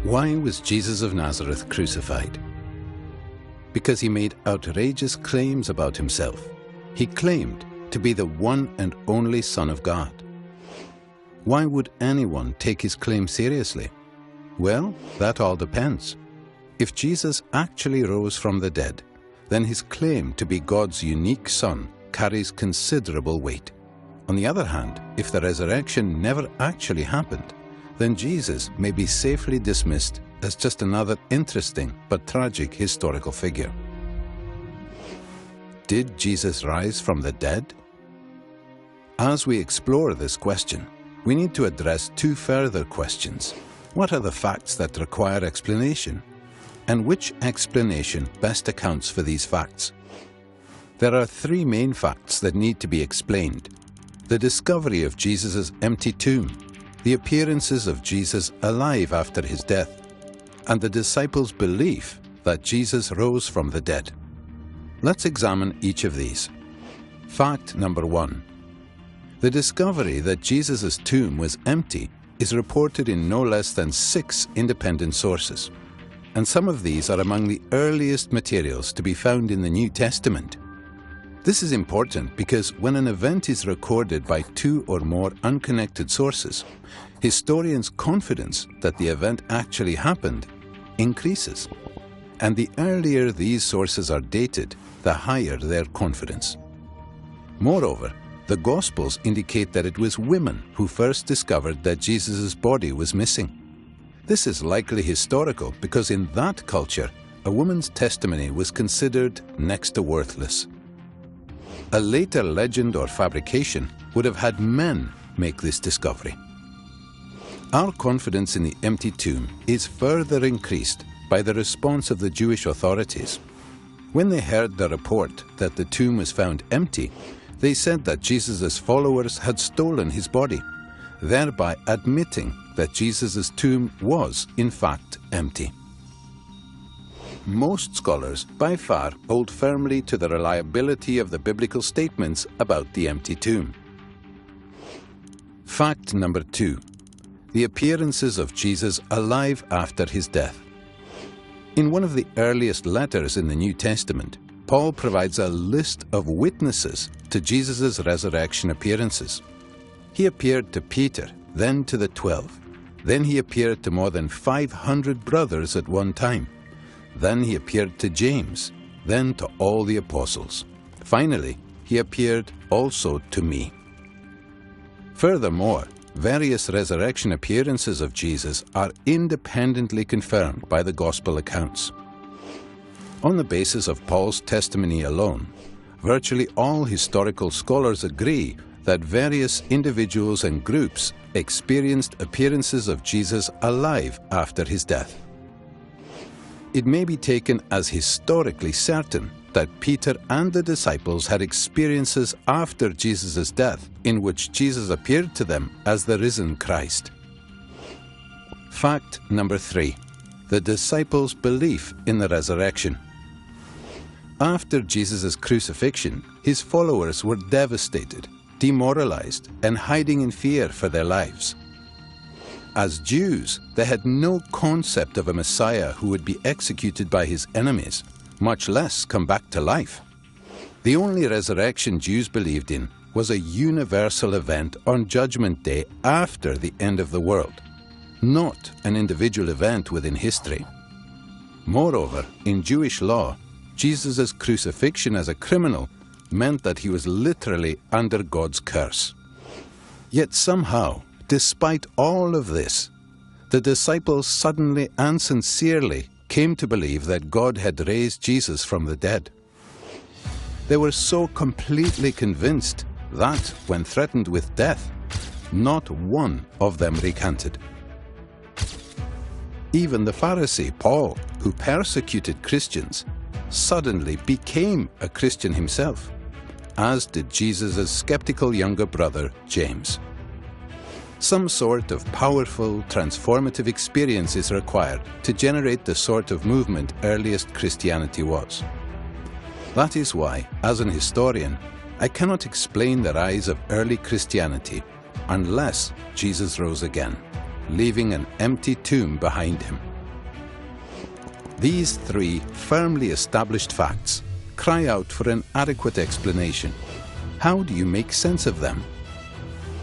Why was Jesus of Nazareth crucified? Because he made outrageous claims about himself. He claimed to be the one and only Son of God. Why would anyone take his claim seriously? Well, that all depends. If Jesus actually rose from the dead, then his claim to be God's unique Son carries considerable weight. On the other hand, if the resurrection never actually happened, then Jesus may be safely dismissed as just another interesting but tragic historical figure. Did Jesus rise from the dead? As we explore this question, we need to address two further questions. What are the facts that require explanation? And which explanation best accounts for these facts? There are three main facts that need to be explained: the discovery of Jesus' empty tomb, the appearances of Jesus alive after his death, and the disciples' belief that Jesus rose from the dead. Let's examine each of these. Fact number one. The discovery that Jesus' tomb was empty is reported in no less than 6 independent sources, and some of these are among the earliest materials to be found in the New Testament. This is important because when an event is recorded by 2 or more unconnected sources, historians' confidence that the event actually happened increases. And the earlier these sources are dated, the higher their confidence. Moreover, the Gospels indicate that it was women who first discovered that Jesus' body was missing. This is likely historical because in that culture, a woman's testimony was considered next to worthless. A later legend or fabrication would have had men make this discovery. Our confidence in the empty tomb is further increased by the response of the Jewish authorities. When they heard the report that the tomb was found empty, they said that Jesus' followers had stolen his body, thereby admitting that Jesus' tomb was, in fact, empty. Most scholars, by far, hold firmly to the reliability of the biblical statements about the empty tomb. Fact number 2. The appearances of Jesus alive after his death. In one of the earliest letters in the New Testament, Paul provides a list of witnesses to Jesus' resurrection appearances. He appeared to Peter, then to the 12. Then he appeared to more than 500 brothers at one time. Then he appeared to James, then to all the apostles. Finally, he appeared also to me. Furthermore, various resurrection appearances of Jesus are independently confirmed by the Gospel accounts. On the basis of Paul's testimony alone, virtually all historical scholars agree that various individuals and groups experienced appearances of Jesus alive after his death. It may be taken as historically certain that Peter and the disciples had experiences after Jesus' death in which Jesus appeared to them as the risen Christ. Fact number 3. The disciples' belief in the resurrection. After Jesus' crucifixion, his followers were devastated, demoralized, and hiding in fear for their lives. As Jews, they had no concept of a Messiah who would be executed by his enemies, much less come back to life. The only resurrection Jews believed in was a universal event on Judgment Day after the end of the world, not an individual event within history. Moreover, in Jewish law, Jesus' crucifixion as a criminal meant that he was literally under God's curse. Yet somehow, despite all of this, the disciples suddenly and sincerely came to believe that God had raised Jesus from the dead. They were so completely convinced that, when threatened with death, not one of them recanted. Even the Pharisee Paul, who persecuted Christians, suddenly became a Christian himself, as did Jesus' skeptical younger brother, James. Some sort of powerful, transformative experience is required to generate the sort of movement earliest Christianity was. That is why, as an historian, I cannot explain the rise of early Christianity unless Jesus rose again, leaving an empty tomb behind him. These three firmly established facts cry out for an adequate explanation. How do you make sense of them?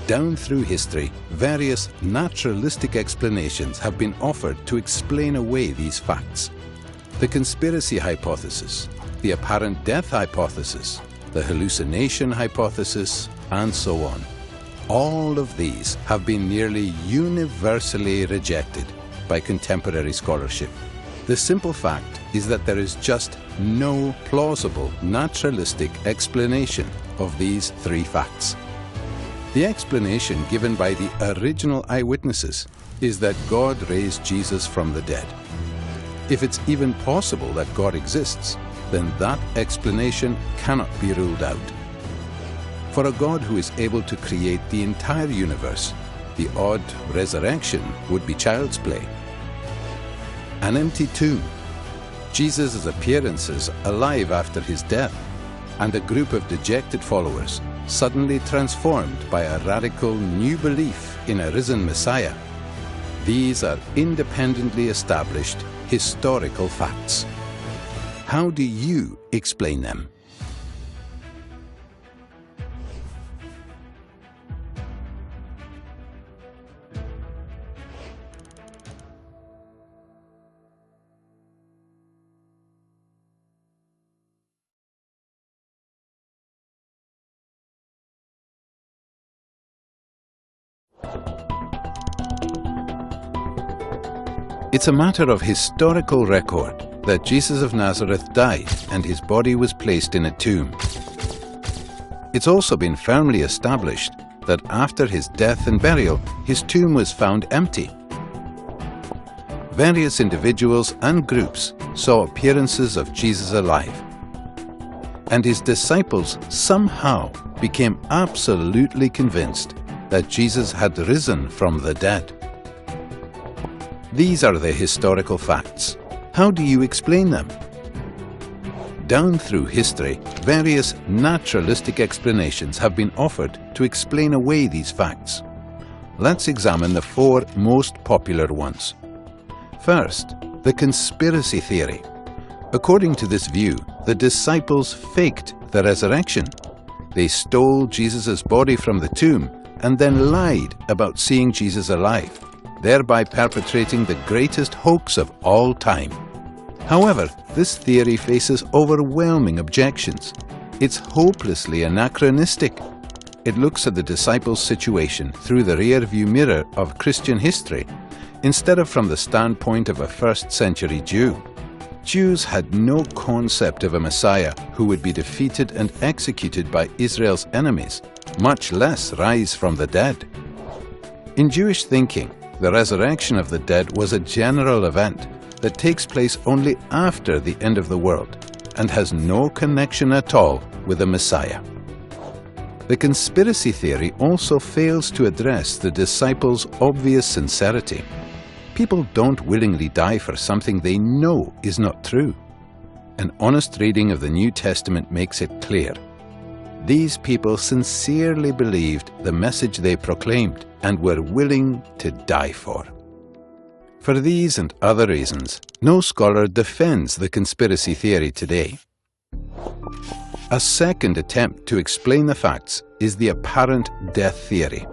Down through history, various naturalistic explanations have been offered to explain away these facts. The conspiracy hypothesis, the apparent death hypothesis, the hallucination hypothesis, and so on. All of these have been nearly universally rejected by contemporary scholarship. The simple fact is that there is just no plausible naturalistic explanation of these three facts. The explanation given by the original eyewitnesses is that God raised Jesus from the dead. If it's even possible that God exists, then that explanation cannot be ruled out. For a God who is able to create the entire universe, the odd resurrection would be child's play. An empty tomb, Jesus' appearances alive after his death, and a group of dejected followers suddenly transformed by a radical new belief in a risen Messiah. These are independently established historical facts. How do you explain them? It's a matter of historical record that Jesus of Nazareth died and his body was placed in a tomb. It's also been firmly established that after his death and burial, his tomb was found empty. Various individuals and groups saw appearances of Jesus alive, and his disciples somehow became absolutely convinced that Jesus had risen from the dead. These are the historical facts. How do you explain them? Down through history, various naturalistic explanations have been offered to explain away these facts. Let's examine the four most popular ones. First, the conspiracy theory. According to this view, the disciples faked the resurrection. They stole Jesus' body from the tomb and then lied about seeing Jesus alive, thereby perpetrating the greatest hoax of all time. However, this theory faces overwhelming objections. It's hopelessly anachronistic. It looks at the disciples' situation through the rear-view mirror of Christian history, instead of from the standpoint of a first-century Jew. Jews had no concept of a Messiah who would be defeated and executed by Israel's enemies, much less rise from the dead. In Jewish thinking, the resurrection of the dead was a general event that takes place only after the end of the world and has no connection at all with the Messiah. The conspiracy theory also fails to address the disciples' obvious sincerity. People don't willingly die for something they know is not true. An honest reading of the New Testament makes it clear. These people sincerely believed the message they proclaimed and were willing to die for. For these and other reasons, no scholar defends the conspiracy theory today. A second attempt to explain the facts is the apparent death theory.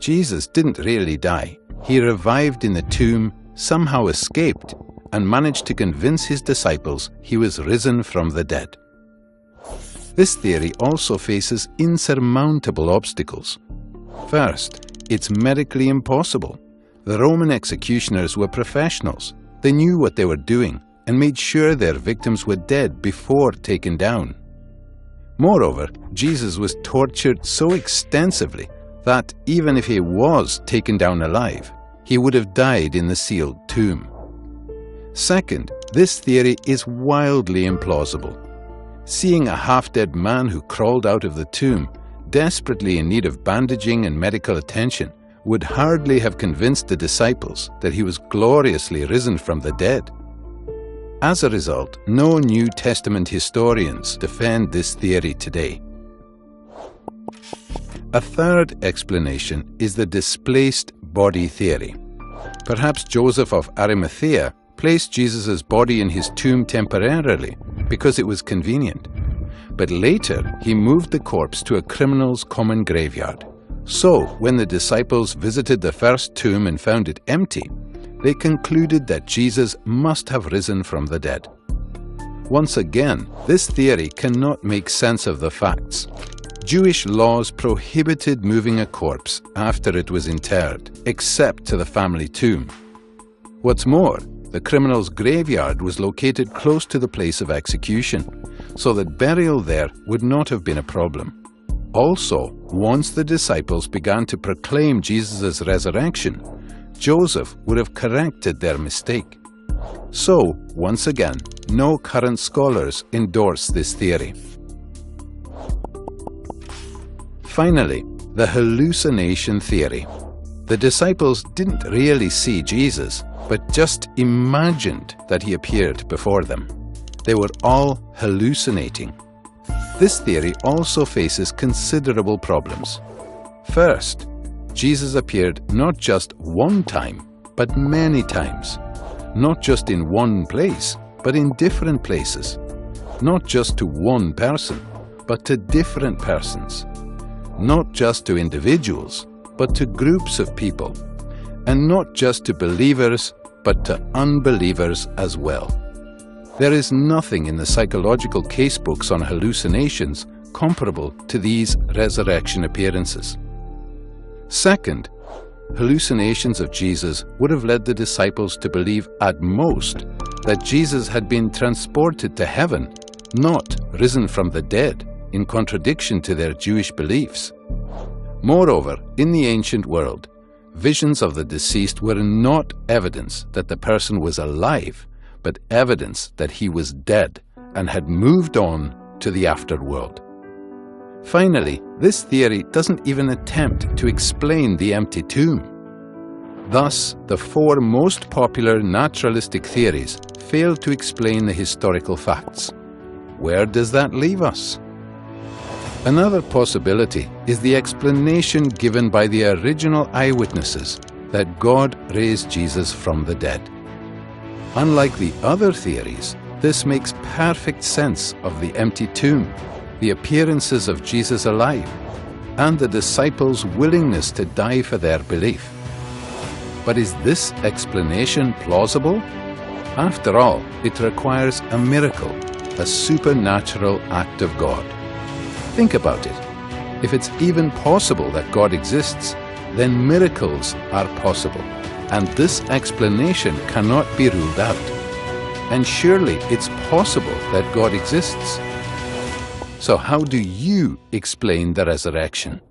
Jesus didn't really die. He revived in the tomb, somehow escaped, and managed to convince his disciples he was risen from the dead. This theory also faces insurmountable obstacles. First, it's medically impossible. The Roman executioners were professionals. They knew what they were doing and made sure their victims were dead before taken down. Moreover, Jesus was tortured so extensively that even if he was taken down alive, he would have died in the sealed tomb. Second, this theory is wildly implausible. Seeing a half-dead man who crawled out of the tomb, desperately in need of bandaging and medical attention, would hardly have convinced the disciples that he was gloriously risen from the dead. As a result, no New Testament historians defend this theory today. A third explanation is the displaced body theory. Perhaps Joseph of Arimathea placed Jesus' body in his tomb temporarily because it was convenient. But later, he moved the corpse to a criminal's common graveyard. So, when the disciples visited the first tomb and found it empty, they concluded that Jesus must have risen from the dead. Once again, this theory cannot make sense of the facts. Jewish laws prohibited moving a corpse after it was interred, except to the family tomb. What's more, the criminal's graveyard was located close to the place of execution, so that burial there would not have been a problem. Also, once the disciples began to proclaim Jesus' resurrection, Joseph would have corrected their mistake. So, once again, no current scholars endorse this theory. Finally, the hallucination theory. The disciples didn't really see Jesus, but just imagined that he appeared before them. They were all hallucinating. This theory also faces considerable problems. First, Jesus appeared not just one time, but many times. Not just in one place, but in different places. Not just to one person, but to different persons. Not just to individuals, but to groups of people. And not just to believers, but to unbelievers as well. There is nothing in the psychological casebooks on hallucinations comparable to these resurrection appearances. Second, hallucinations of Jesus would have led the disciples to believe at most that Jesus had been transported to heaven, not risen from the dead, in contradiction to their Jewish beliefs. Moreover, in the ancient world, visions of the deceased were not evidence that the person was alive, but evidence that he was dead and had moved on to the afterworld. Finally, this theory doesn't even attempt to explain the empty tomb. Thus, the four most popular naturalistic theories fail to explain the historical facts. Where does that leave us? Another possibility is the explanation given by the original eyewitnesses that God raised Jesus from the dead. Unlike the other theories, this makes perfect sense of the empty tomb, the appearances of Jesus alive, and the disciples' willingness to die for their belief. But is this explanation plausible? After all, it requires a miracle, a supernatural act of God. Think about it. If it's even possible that God exists, then miracles are possible, and this explanation cannot be ruled out. And surely it's possible that God exists. So how do you explain the resurrection?